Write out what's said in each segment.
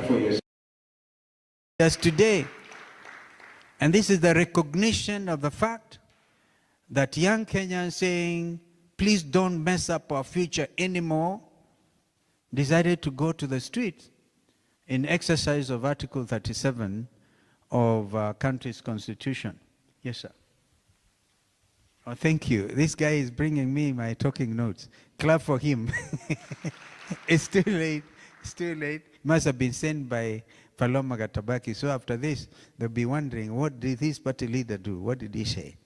for yourself. As today, and this is the recognition of the fact that young Kenyans saying, please don't mess up our future anymore, decided to go to the streets in exercise of Article 37 of our country's constitution. Yes, sir. Oh, thank you. This guy is bringing me my talking notes. Clap for him. It's too late. It's too late. Must have been sent by Paloma Gatabaki. So after this, they'll be wondering, what did this party leader do? What did he say?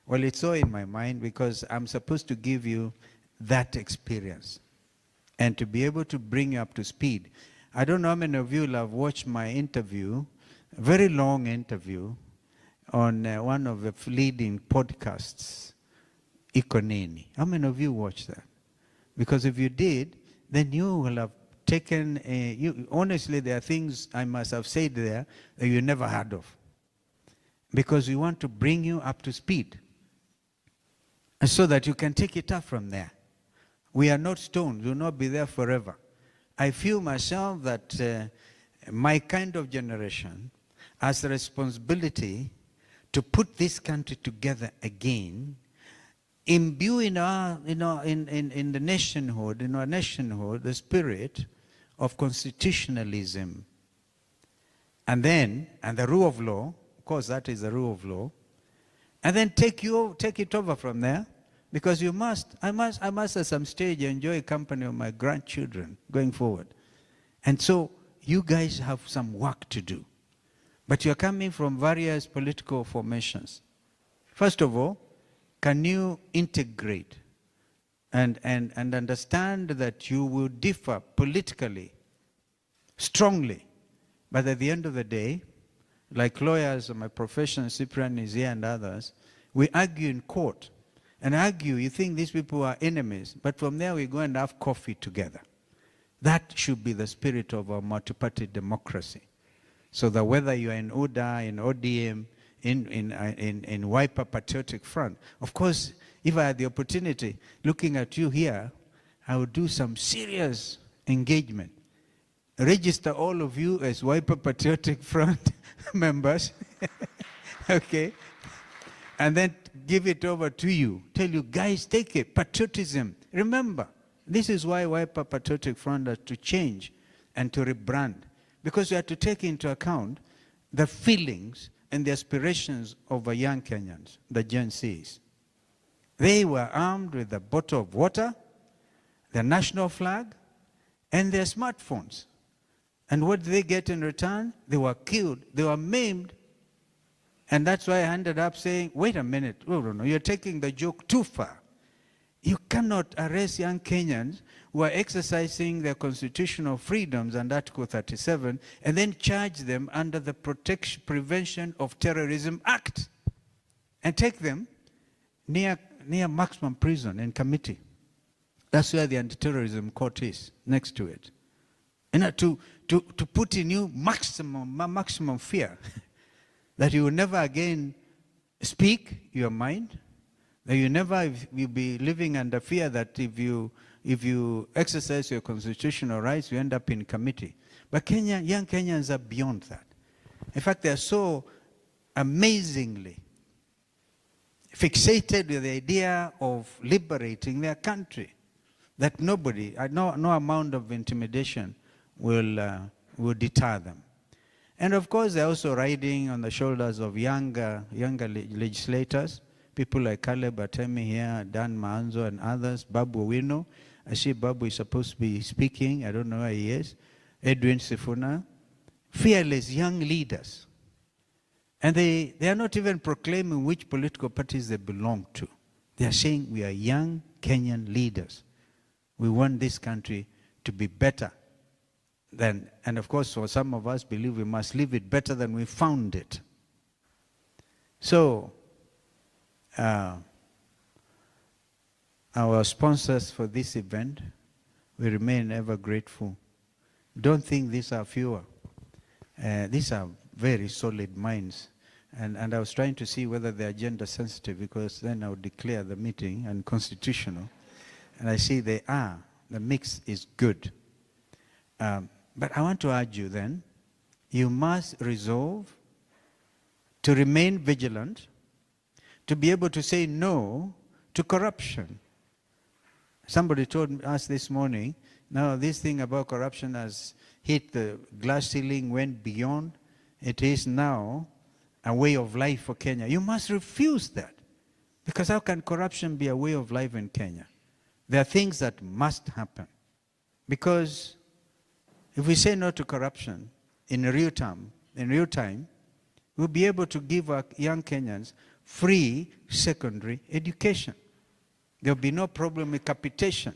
Well, it's all in my mind because I'm supposed to give you that experience and to be able to bring you up to speed. I don't know how many of you will have watched my interview, a very long interview, on one of the leading podcasts, Ikoneni. How many of you watched that? Because if you did, then you will have taken, honestly, there are things I must have said there that you never heard of. Because we want to bring you up to speed. And so that you can take it up from there. We are not stones, we will not be there forever. I feel myself that my kind of generation has the responsibility to put this country together again, imbue in our, in the nationhood, in our nationhood, the spirit of constitutionalism. And then, and the rule of law, of course that is the rule of law, and then take it over from there, because I must at some stage enjoy company of my grandchildren going forward. And so you guys have some work to do. But you're coming from various political formations. First of all, can you integrate and understand that you will differ politically, strongly, but at the end of the day, like lawyers, my profession, Cyprian is here and others, we argue in court and argue, you think these people are enemies, but from there we go and have coffee together. That should be the spirit of our multi-party democracy. So that whether you are in UDA, in ODM, in Wiper Patriotic Front, of course, if I had the opportunity, looking at you here, I would do some serious engagement. Register all of you as Wiper Patriotic Front members, okay? And then give it over to you. Tell you, guys, take it, patriotism. Remember, this is why Wiper Patriotic Front has to change and to rebrand. Because you have to take into account the feelings and the aspirations of the young Kenyans, the Gen Zs. They were armed with a bottle of water, their national flag, and their smartphones. And what did they get in return? They were killed, they were maimed. And that's why I ended up saying, wait a minute, no, you're taking the joke too far. You cannot arrest young Kenyans who are exercising their constitutional freedoms under Article 37 and then charge them under the Prevention of Terrorism Act and take them near maximum prison in committee. That's where the anti-terrorism court is, next to it. And to put in you maximum fear that you will never again speak your mind, that you never will be living under fear that if you exercise your constitutional rights, you end up in committee. But young Kenyans are beyond that. In fact, they are so amazingly fixated with the idea of liberating their country that nobody, no amount of intimidation will deter them. And of course, they're also riding on the shoulders of younger legislators, people like Caleb Atemi here, Dan Maanzo and others, Babu Owino. I see Babu is supposed to be speaking. I don't know where he is. Edwin, Sifuna. Fearless young leaders. And they are not even proclaiming which political parties they belong to. They are saying we are young Kenyan leaders. We want this country to be better than, and of course for some of us believe we must leave it better than we found it. So, our sponsors for this event, we remain ever grateful. Don't think these are fewer. These are very solid minds. And I was trying to see whether they are gender sensitive, because then I would declare the meeting unconstitutional. And I see they are. The mix is good. But I want to urge you then you must resolve to remain vigilant, to be able to say no to corruption. Somebody told us this morning, now this thing about corruption has hit the glass ceiling, went beyond. It is now a way of life for Kenya. You must refuse that. Because how can corruption be a way of life in Kenya? There are things that must happen. Because if we say no to corruption in real time, we'll be able to give our young Kenyans free secondary education. There'll be no problem with capitation.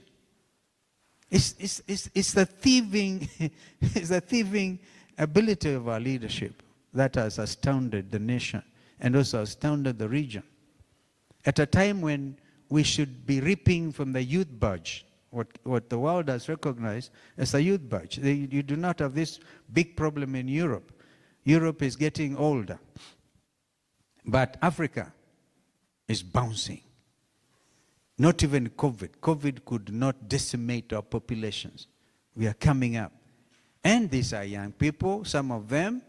It's the thieving, it's the thieving ability of our leadership that has astounded the nation and also astounded the region. At a time when we should be reaping from the youth budge, what the world has recognized as a youth budge. You do not have this big problem in Europe. Europe is getting older. But Africa is bouncing. Not even COVID. COVID could not decimate our populations. We are coming up. And these are young people. Some of them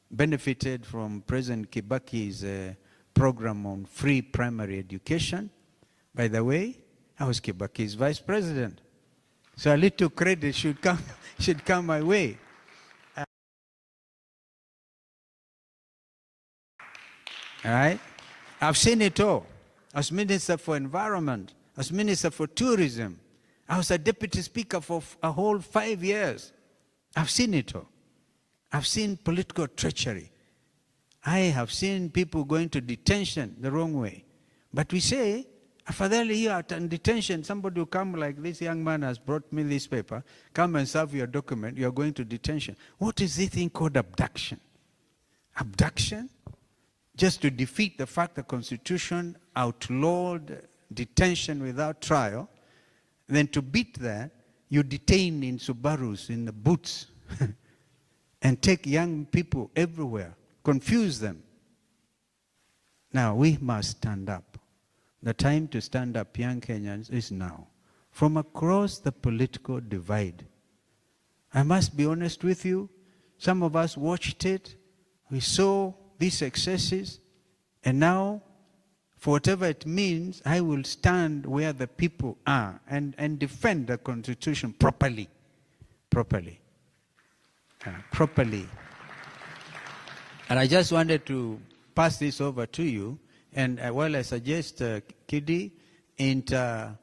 benefited from President Kibaki's program on free primary education. By the way, I was Kibaki's vice president. So a little credit should come my way. All right? I've seen it all. As Minister for Environment, as Minister for Tourism. I was a Deputy Speaker for a whole 5 years. I've seen it all. I've seen political treachery. I have seen people going to detention the wrong way. But we say, afadhali here at detention, somebody will come like this young man has brought me this paper, come and serve your document, you're going to detention. What is this thing called abduction? Abduction? Just to defeat the fact the Constitution outlawed detention without trial, then to beat that, you detain in Subarus, in the boots, and take young people everywhere, confuse them. Now, we must stand up. The time to stand up, young Kenyans, is now. From across the political divide. I must be honest with you, some of us watched it, we saw these excesses, and now, for whatever it means, I will stand where the people are and defend the Constitution properly. Properly. And I just wanted to pass this over to you, and while I suggest, Kidi, a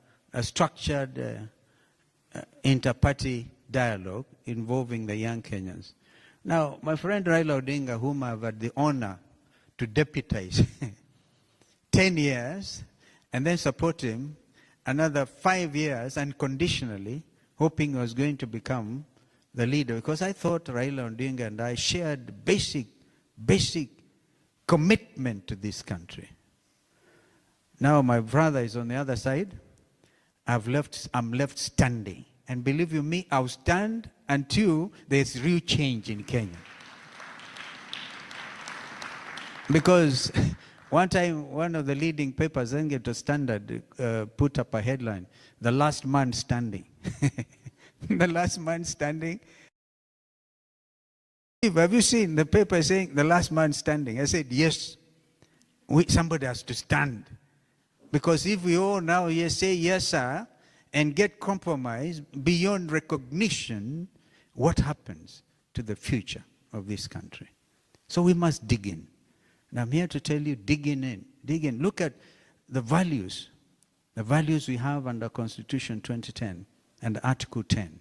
structured inter-party dialogue involving the young Kenyans. Now, my friend Raila Odinga, whom I've had the honor to deputize 10 years, and then support him another 5 years unconditionally, hoping he was going to become the leader, because I thought Raila Odinga and I shared basic commitment to this country. Now my brother is on the other side. I'm left standing. And believe you me, I'll stand until there's real change in Kenya. Because one time, one of the leading papers, then get a Standard, put up a headline, "The Last Man Standing." The last man standing. Have you seen the paper saying the last man standing? I said, yes, somebody has to stand. Because if we all now say yes, sir, and get compromised beyond recognition, what happens to the future of this country? So we must dig in. And I'm here to tell you, dig in. Look at the values we have under Constitution 2010 and Article 10.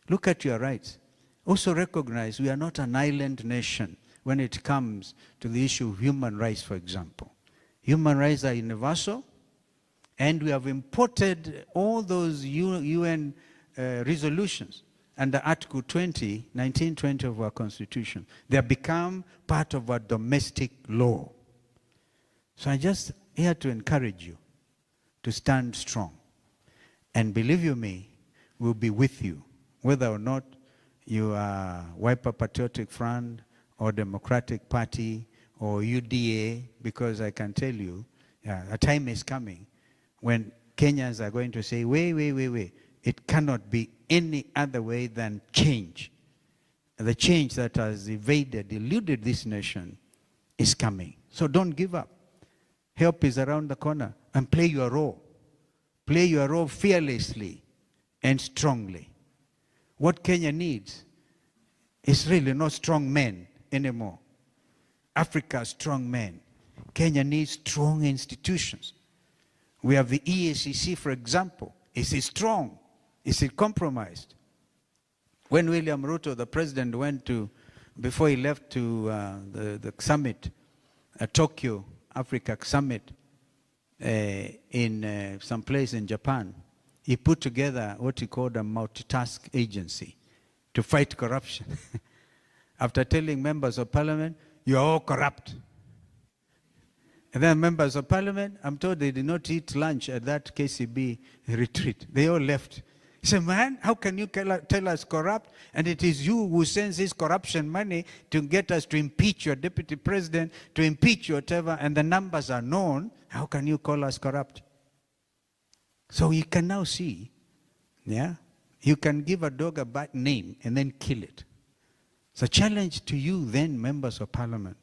Look at your rights. Also recognize we are not an island nation when it comes to the issue of human rights, for example. Human rights are universal, and we have imported all those UN resolutions under Article 1920 of our Constitution. They have become part of our domestic law. So I just here to encourage you to stand strong. And believe you me, we'll be with you, whether or not you are Wiper Patriotic Front or Democratic Party or UDA, because I can tell you, a time is coming when Kenyans are going to say, wait. It cannot be any other way than change. the change that has eluded this nation is coming. So don't give up. Help is around the corner, and play your role. Play your role fearlessly and strongly. What Kenya needs is really not strong men anymore. Africa, strong men. Kenya needs strong institutions. We have the EACC, for example. Is it strong? Is it compromised? When William Ruto, the president, went to, before he left to the summit, Tokyo, Africa summit, in some place in Japan, he put together what he called a multitask agency to fight corruption. After telling members of parliament, you are all corrupt. And then members of parliament, I'm told they did not eat lunch at that KCB retreat. They all left. He said, man, how can you tell us corrupt? And it is you who sends this corruption money to get us to impeach your deputy president, to impeach whatever, and the numbers are known. How can you call us corrupt? So you can now see, yeah, you can give a dog a bad name and then kill it. It's a challenge to you then, members of parliament.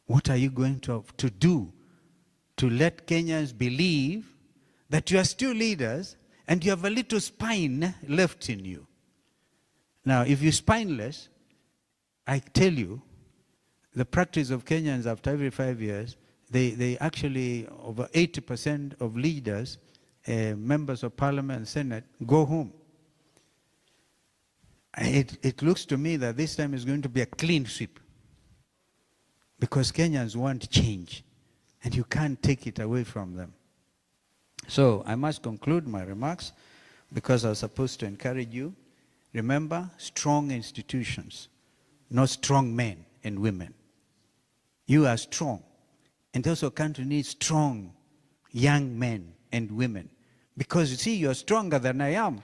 What are you going to do to let Kenyans believe that you are still leaders and you have a little spine left in you? Now, if you're spineless, I tell you, the practice of Kenyans after every 5 years, they actually, over 80% of leaders, members of parliament and senate, go home. It looks to me that this time is going to be a clean sweep, because Kenyans want change, and you can't take it away from them. So I must conclude my remarks, because I was supposed to encourage you. Remember, strong institutions, not strong men and women. You are strong, and also country needs strong young men and women, because you see, you're stronger than I am.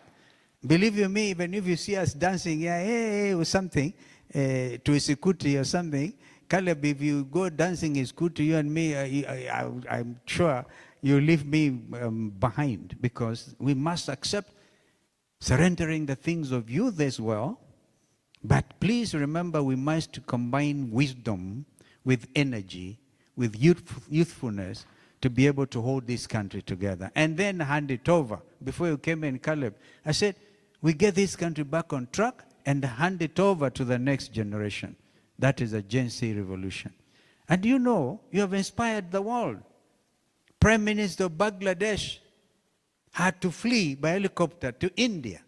Believe you me, even if you see us dancing here, hey, or something, to a sikuti or something, Caleb, if you go dancing is good to you and me, I'm sure you leave me behind, because we must accept surrendering the things of youth as well. But please remember, we must combine wisdom with energy, with youthfulness, to be able to hold this country together. And then hand it over. Before you came in, Caleb, I said, we get this country back on track and hand it over to the next generation. That is a Gen Z revolution. And you know, you have inspired the world. Prime Minister of Bangladesh had to flee by helicopter to India.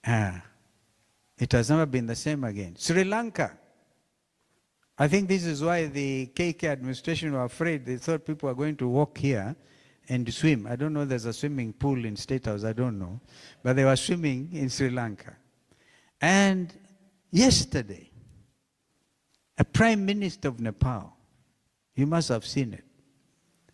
It has never been the same again. Sri Lanka. I think this is why the KK administration were afraid. They thought people were going to walk here and swim. I don't know if there's a swimming pool in State House, I don't know. But they were swimming in Sri Lanka. And yesterday, a prime minister of Nepal, you must have seen it.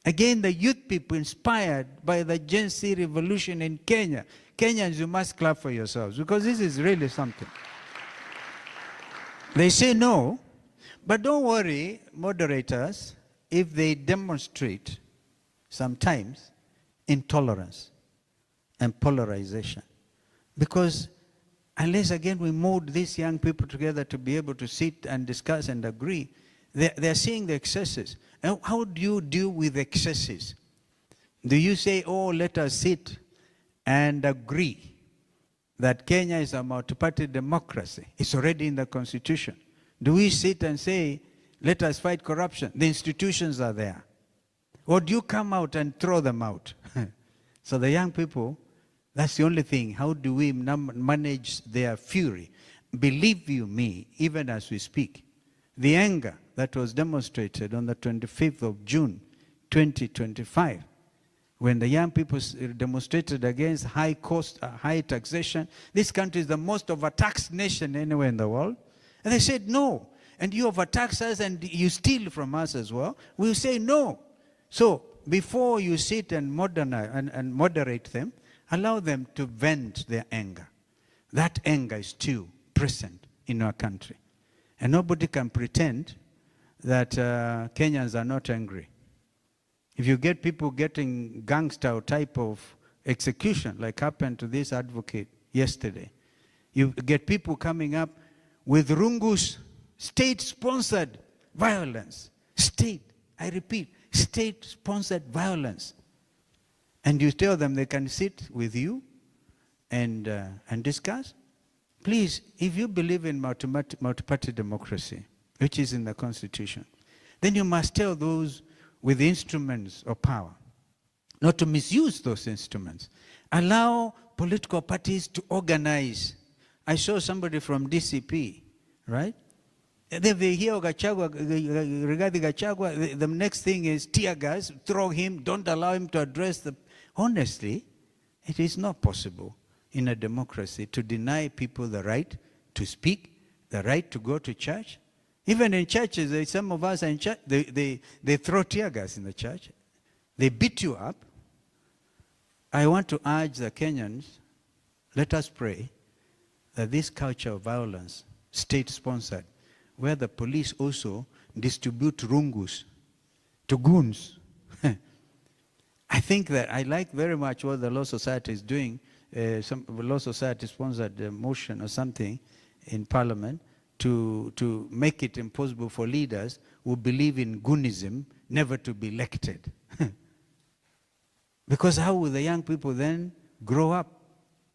Again, the youth people inspired by the Gen Z revolution in Kenya. Kenyans, you must clap for yourselves, because this is really something. They say no, but don't worry, moderators, if they demonstrate sometimes intolerance and polarization. Because unless, again, we mold these young people together to be able to sit and discuss and agree, they're seeing the excesses. And how do you deal with excesses? Do you say, oh, let us sit and agree that Kenya is a multi-party democracy? It's already in the Constitution. Do we sit and say, let us fight corruption? The institutions are there. Or do you come out and throw them out? So the young people, that's the only thing. How do we manage their fury? Believe you me, even as we speak, the anger that was demonstrated on the 25th of June, 2025, when the young people demonstrated against high cost, high taxation. This country is the most overtaxed nation anywhere in the world. And they said no. And you overtax us and you steal from us as well. We'll say no. So before you sit and moderate them, allow them to vent their anger. That anger is still present in our country. And nobody can pretend that Kenyans are not angry. If you get people getting gangster type of execution, like happened to this advocate yesterday, You get people coming up with rungus, state-sponsored violence. I repeat, state-sponsored violence. And you tell them they can sit with you and discuss. Please, if you believe in multi-party democracy, which is in the Constitution, then you must tell those with instruments of power not to misuse those instruments. Allow political parties to organize. I saw somebody from DCP, right? They hear Rigathi Gachagua, the next thing is tear gas, throw him, don't allow him to address the... Honestly, it is not possible in a democracy to deny people the right to speak, the right to go to church. Even in churches, some of us are in church, they throw tear gas in the church. They beat you up. I want to urge the Kenyans, let us pray that this culture of violence, state-sponsored, where the police also distribute rungus to goons. I think that I like very much what the Law Society is doing. Some Law Society sponsored a motion or something in Parliament to make it impossible for leaders who believe in goonism never to be elected. Because how will the young people then grow up?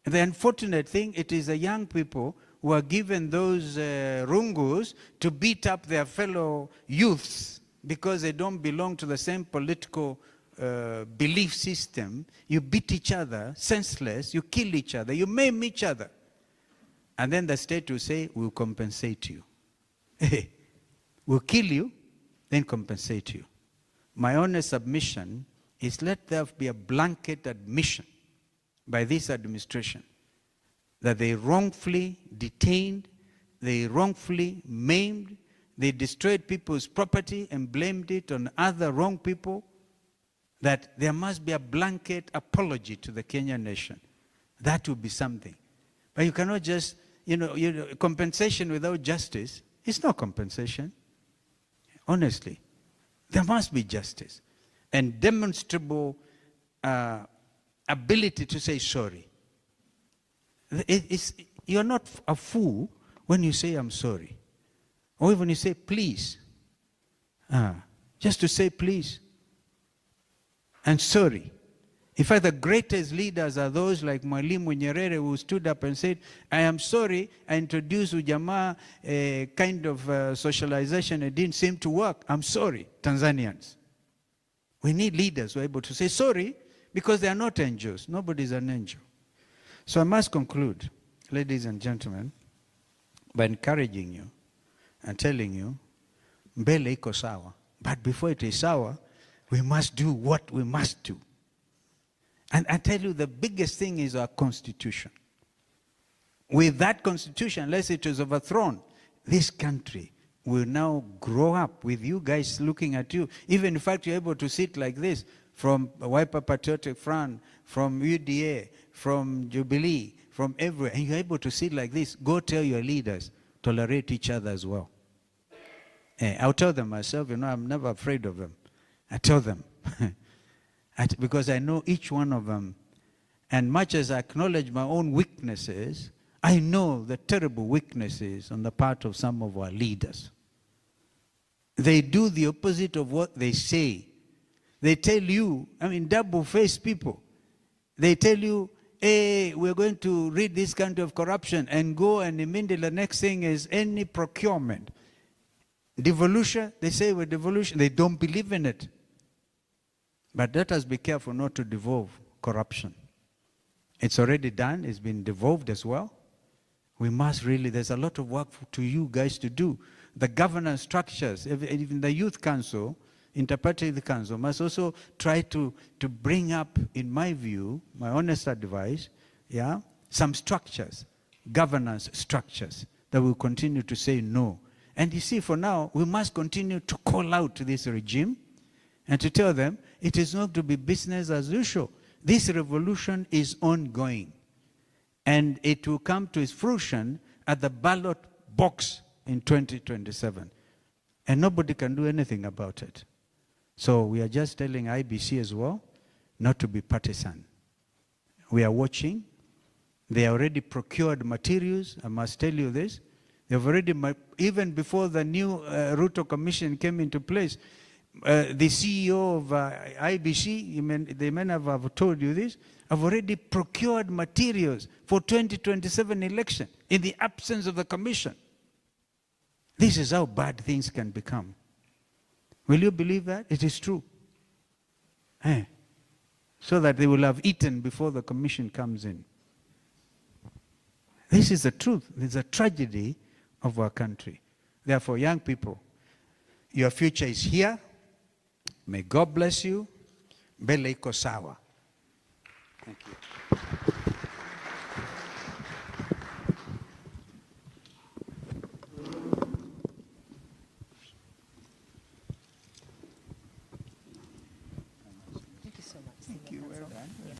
And the unfortunate thing, it is the young people who are given those rungus to beat up their fellow youths because they don't belong to the same political belief system. You beat each other, senseless, you kill each other, you maim each other. And then the state will say, we'll compensate you. We'll kill you, then compensate you. My honest submission is let there be a blanket admission by this administration that they wrongfully detained, they wrongfully maimed, they destroyed people's property and blamed it on other wrong people, that there must be a blanket apology to the Kenyan nation. That would be something. But you cannot just, compensation without justice is not compensation. Honestly, there must be justice and demonstrable ability to say sorry. You're not a fool when you say I'm sorry. Or when you say please. Just to say please. And sorry. In fact, the greatest leaders are those like Mwalimu Nyerere, who stood up and said, I am sorry, I introduced Ujamaa kind of socialization. It didn't seem to work. I'm sorry, Tanzanians. We need leaders who are able to say sorry because they are not angels. Nobody is an angel. So I must conclude, ladies and gentlemen, by encouraging you and telling you, mbele iko sawa. But before it is sawa, we must do what we must do. And I tell you, the biggest thing is our constitution. With that constitution, unless it is overthrown, this country will now grow up with you guys looking at you. Even in fact, you're able to sit like this from Wiper Patriotic Front, from UDA, from Jubilee, from everywhere. And you're able to sit like this. Go tell your leaders, tolerate each other as well. I'll tell them myself, I'm never afraid of them. I tell them. Because I know each one of them. And much as I acknowledge my own weaknesses, I know the terrible weaknesses on the part of some of our leaders. They do the opposite of what they say. They tell you, double-faced people. They tell you, hey, we're going to rid this country of corruption, and go and immediately the next thing is any procurement. Devolution, they say we're devolution. They don't believe in it. But let us be careful not to devolve corruption. It's already done. It's been devolved as well. We must really, there's a lot of work to you guys to do. The governance structures, even the youth council, interparty youth council, must also try to bring up, in my view, my honest advice, some structures, governance structures, that will continue to say no. And you see, for now, we must continue to call out to this regime and to tell them it is not to be business as usual. This revolution is ongoing. And it will come to its fruition at the ballot box in 2027. And nobody can do anything about it. So we are just telling IBC as well not to be partisan. We are watching. They already procured materials. I must tell you this. They've already, even before the new Ruto Commission came into place, the CEO of IBC, they may have told you this, have already procured materials for 2027 election in the absence of the commission. This is how bad things can become. Will you believe that? It is true. So that they will have eaten before the commission comes in. This is the truth. This is a tragedy of our country. Therefore, young people, your future is here. May God bless you. Mbele iko sawa. Thank you. Thank you so much. Thank you. Well done.